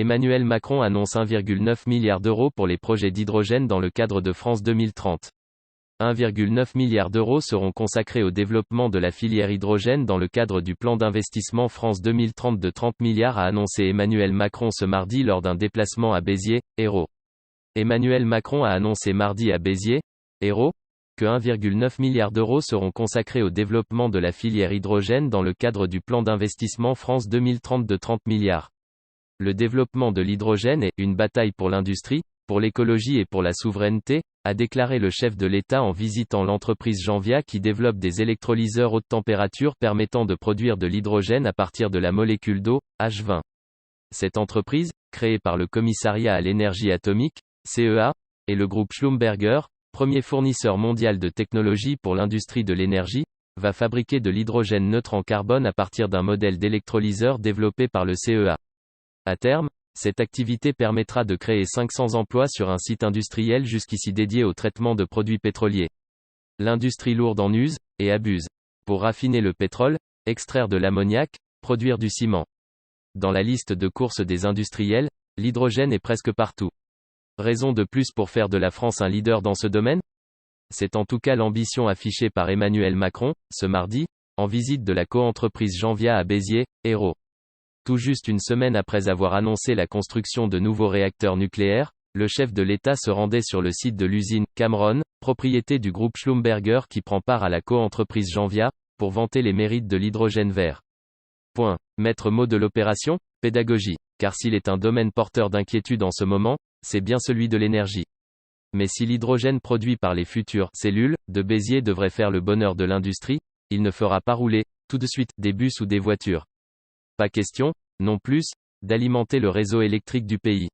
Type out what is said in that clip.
Emmanuel Macron annonce 1,9 milliard d'euros pour les projets d'hydrogène dans le cadre de France 2030. 1,9 milliard d'euros seront consacrés au développement de la filière hydrogène dans le cadre du plan d'investissement France 2030 de 30 milliards, a annoncé Emmanuel Macron ce mardi lors d'un déplacement à Béziers, Hérault. Emmanuel Macron a annoncé mardi à Béziers, Hérault, que 1,9 milliard d'euros seront consacrés au développement de la filière hydrogène dans le cadre du plan d'investissement France 2030 de 30 milliards. Le développement de l'hydrogène est une bataille pour l'industrie, pour l'écologie et pour la souveraineté, a déclaré le chef de l'État en visitant l'entreprise Janvia qui développe des électrolyseurs haute température permettant de produire de l'hydrogène à partir de la molécule d'eau, H20. Cette entreprise, créée par le Commissariat à l'énergie atomique, CEA, et le groupe Schlumberger, premier fournisseur mondial de technologies pour l'industrie de l'énergie, va fabriquer de l'hydrogène neutre en carbone à partir d'un modèle d'électrolyseur développé par le CEA. À terme, cette activité permettra de créer 500 emplois sur un site industriel jusqu'ici dédié au traitement de produits pétroliers. L'industrie lourde en use, et abuse. Pour raffiner le pétrole, extraire de l'ammoniac, produire du ciment. Dans la liste de courses des industriels, l'hydrogène est presque partout. Raison de plus pour faire de la France un leader dans ce domaine ? C'est en tout cas l'ambition affichée par Emmanuel Macron, ce mardi, en visite de la coentreprise Janvia à Béziers, Hérault. Tout juste une semaine après avoir annoncé la construction de nouveaux réacteurs nucléaires, le chef de l'État se rendait sur le site de l'usine Cameron, propriété du groupe Schlumberger qui prend part à la coentreprise Janvia, pour vanter les mérites de l'hydrogène vert. Maître mot de l'opération, pédagogie. Car s'il est un domaine porteur d'inquiétude en ce moment, c'est bien celui de l'énergie. Mais si l'hydrogène produit par les futures cellules de Béziers devrait faire le bonheur de l'industrie, il ne fera pas rouler, tout de suite, des bus ou des voitures. Pas question, non plus, d'alimenter le réseau électrique du pays.